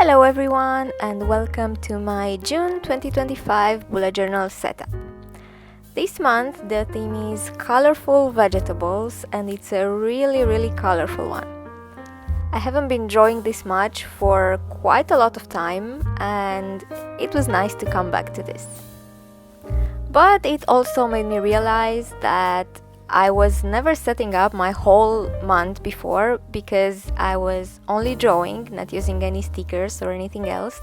Hello everyone and welcome to my June 2025 bullet journal setup. This month the theme is colorful vegetables and it's a really colorful one. I haven't been drawing this much for quite a lot of time and it was nice to come back to this. But it also made me realize that I was never setting up my whole month before because I was only drawing, not using any stickers or anything else,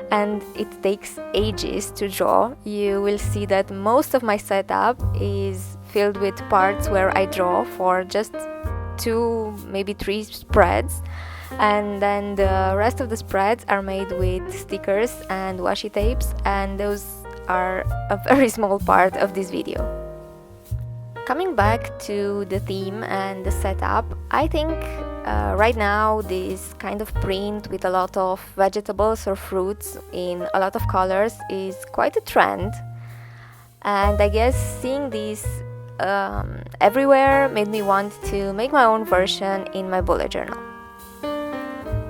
and it takes ages to draw. You will see that most of my setup is filled with parts where I draw for just 2, maybe 3 spreads, and then the rest of the spreads are made with stickers and washi tapes, and those are a very small part of this video. Coming back to the theme and the setup, I think right now this kind of print with a lot of vegetables or fruits in a lot of colors is quite a trend, and I guess seeing this everywhere made me want to make my own version in my bullet journal.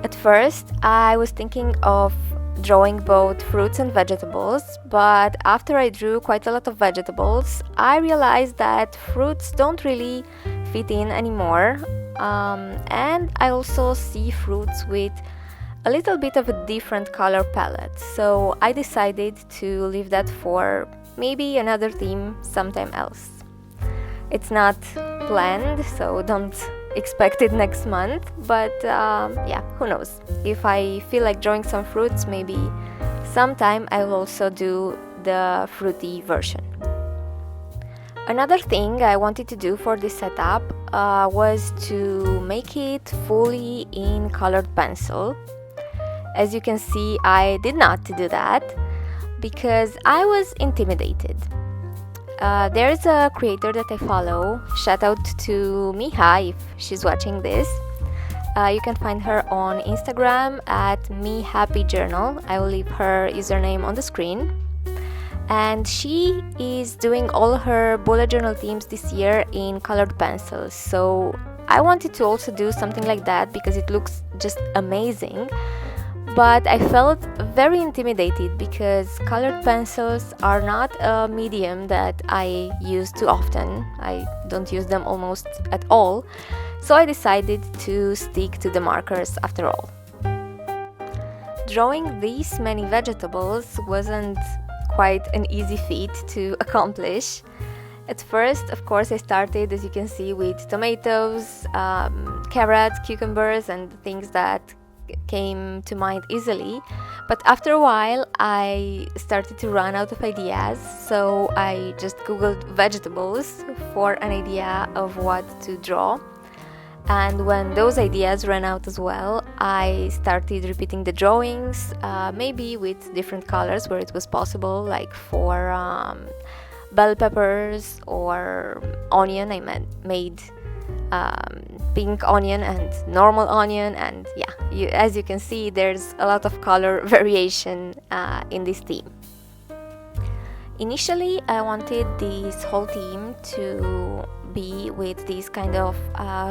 At first I was thinking of drawing both fruits and vegetables, but after I drew quite a lot of vegetables, I realized that fruits don't really fit in anymore, and I also see fruits with a little bit of a different color palette, so I decided to leave that for maybe another theme sometime else. It's not planned, so don't expect it next month, but yeah, who knows. If I feel like drawing some fruits, maybe sometime I will also do the fruity version. Another thing I wanted to do for this setup was to make it fully in colored pencil. As you can see, I did not do that because I was intimidated. There is a creator that I follow, shout out to Miha if she's watching this. You can find her on Instagram at mehappyjournal. I will leave her username on the screen. And she is doing all her bullet journal themes this year in colored pencils. So I wanted to also do something like that because it looks just amazing. But I felt very intimidated because colored pencils are not a medium that I use too often. I don't use them almost at all, so I decided to stick to the markers after all. Drawing these many vegetables wasn't quite an easy feat to accomplish. At first, of course, I started, as you can see, with tomatoes, carrots, cucumbers, and things that came to mind easily, but after a while I started to run out of ideas, so I just googled vegetables for an idea of what to draw, and when those ideas ran out as well, I started repeating the drawings, maybe with different colors where it was possible, like for bell peppers or onion. I made pink onion and normal onion, and yeah, as you can see, there's a lot of color variation in this theme. Initially, I wanted this whole theme to be with these kind of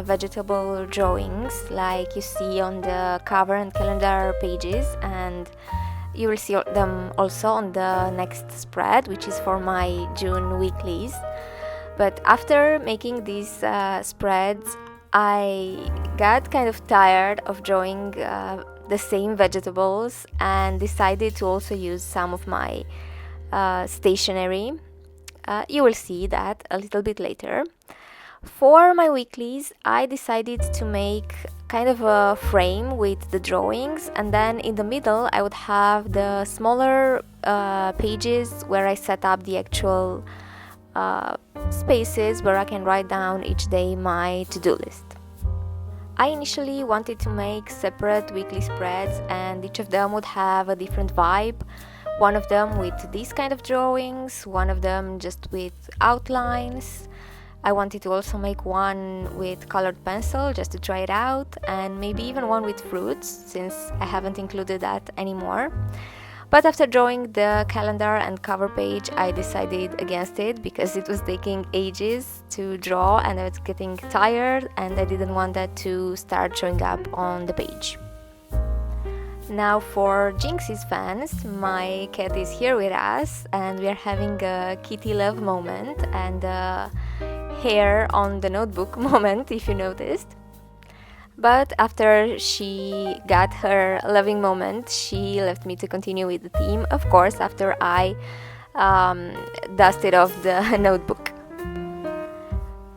vegetable drawings like you see on the cover and calendar pages, and you will see them also on the next spread, which is for my June weeklies. But after making these spreads, I got kind of tired of drawing the same vegetables and decided to also use some of my stationery. You will see that a little bit later. For my weeklies, I decided to make kind of a frame with the drawings, and then in the middle I would have the smaller pages where I set up the actual spaces where I can write down each day my to-do list. I initially wanted to make separate weekly spreads, and each of them would have a different vibe. One of them with these kind of drawings, one of them just with outlines. I wanted to also make one with colored pencil just to try it out, and maybe even one with fruits, since I haven't included that anymore. But after drawing the calendar and cover page, I decided against it because it was taking ages to draw and I was getting tired and I didn't want that to start showing up on the page. Now for Jinxie's fans, my cat is here with us and we are having a kitty love moment and a hair on the notebook moment, if you noticed. But after she got her loving moment, she left me to continue with the theme, of course, after I dusted off the notebook.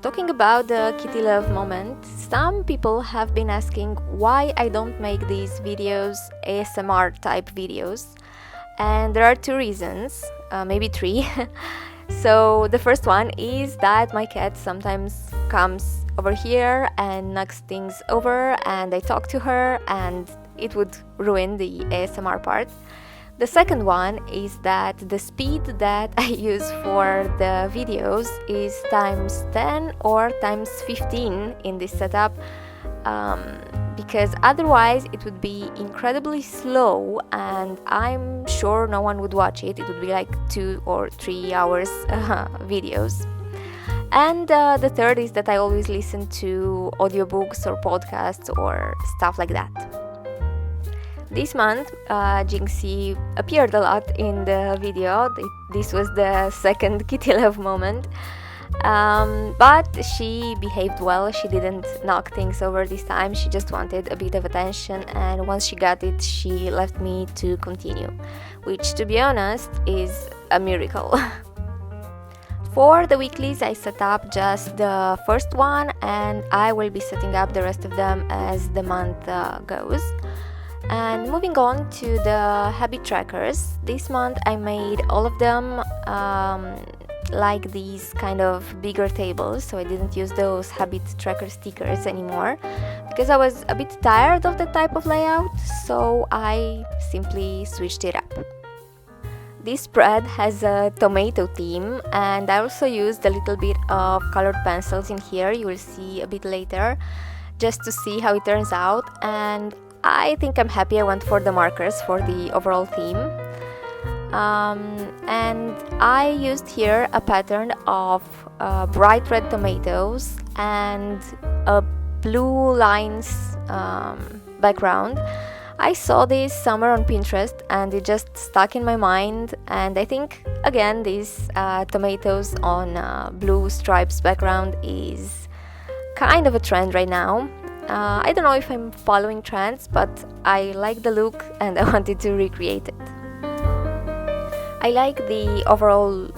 Talking about the kitty love moment, some people have been asking why I don't make these videos ASMR type videos, and there are two reasons, maybe three. So the first one is that my cat sometimes comes over here and knocks things over and I talk to her and it would ruin the ASMR part. The second one is that the speed that I use for the videos is times 10 or times 15 in this setup, because otherwise it would be incredibly slow and I'm sure no one would watch it. It would be like 2 or 3 hours videos. And the third is that I always listen to audiobooks or podcasts or stuff like that. This month, Jinxie appeared a lot in the video. This was the second kitty love moment. But she behaved well. She didn't knock things over this time. She just wanted a bit of attention, and once she got it, she left me to continue, which, to be honest, is a miracle. For the weeklies, I set up just the first one, and I will be setting up the rest of them as the month goes. And moving on to the habit trackers, this month I made all of them like these kind of bigger tables, so I didn't use those habit tracker stickers anymore because I was a bit tired of the type of layout, so I simply switched it up. This spread has a tomato theme, and I also used a little bit of colored pencils in here, you will see a bit later, just to see how it turns out, and I think I'm happy I went for the markers for the overall theme. And I used here a pattern of bright red tomatoes and a blue lines background. I saw this somewhere on Pinterest and it just stuck in my mind, and I think again these tomatoes on blue stripes background is kind of a trend right now. I don't know if I'm following trends, but I like the look and I wanted to recreate it. I like the overall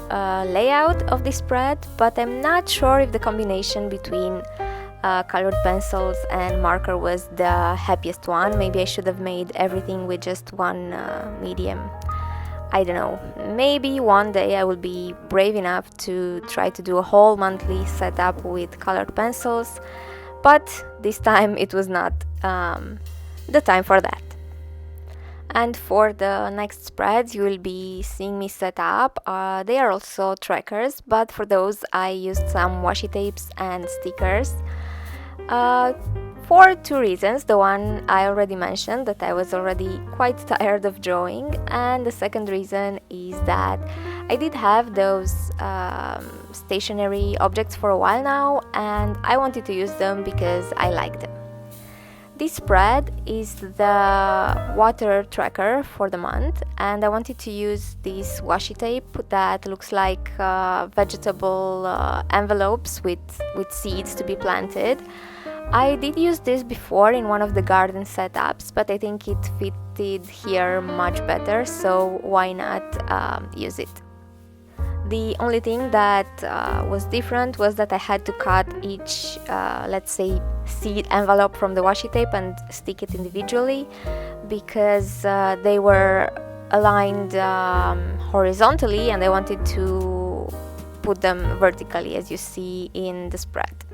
layout of this spread, but I'm not sure if the combination between colored pencils and marker was the happiest one. Maybe I should have made everything with just one medium. I don't know. Maybe one day I will be brave enough to try to do a whole monthly setup with colored pencils. But this time it was not the time for that. And for the next spreads you will be seeing me set up. They are also trackers, but for those I used some washi tapes and stickers. For two reasons. The one I already mentioned, that I was already quite tired of drawing, and the second reason is that I did have those stationery objects for a while now and I wanted to use them because I like them. This spread is the water tracker for the month, and I wanted to use this washi tape that looks like vegetable envelopes with seeds to be planted. I did use this before in one of the garden setups, but I think it fitted here much better, so why not use it? The only thing that was different was that I had to cut each, let's say, seed envelope from the washi tape and stick it individually, because they were aligned horizontally and I wanted to put them vertically, as you see in the spread.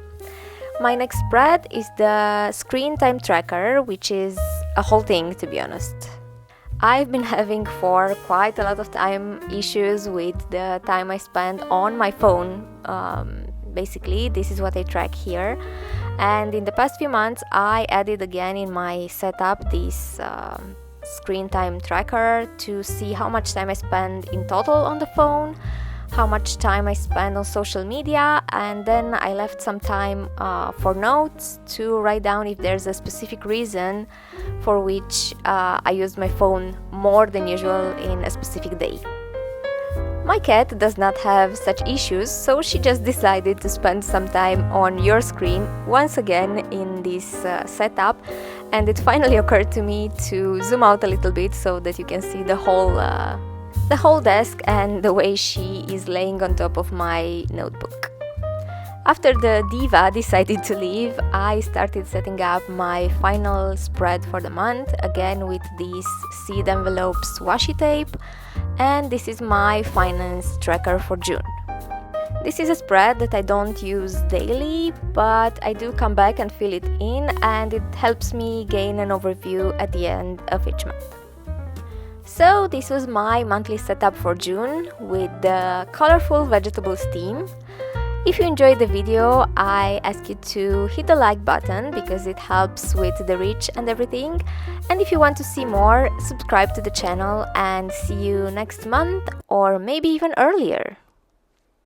My next spread is the screen time tracker, which is a whole thing, to be honest. I've been having for quite a lot of time issues with the time I spend on my phone. Basically, this is what I track here. And in the past few months, I added again in my setup this screen time tracker to see how much time I spend in total on the phone. how much time I spend on social media, and then I left some time for notes to write down if there's a specific reason for which I used my phone more than usual in a specific day. My cat does not have such issues, so she just decided to spend some time on your screen once again in this setup, and it finally occurred to me to zoom out a little bit so that you can see the whole desk and the way she is laying on top of my notebook. After the diva decided to leave, I started setting up my final spread for the month, again with this seed envelopes washi tape, and this is my finance tracker for June. This is a spread that I don't use daily, but I do come back and fill it in, and it helps me gain an overview at the end of each month. So this was my monthly setup for June with the colorful vegetables theme. If you enjoyed the video, I ask you to hit the like button because it helps with the reach and everything. And if you want to see more, subscribe to the channel, and see you next month or maybe even earlier.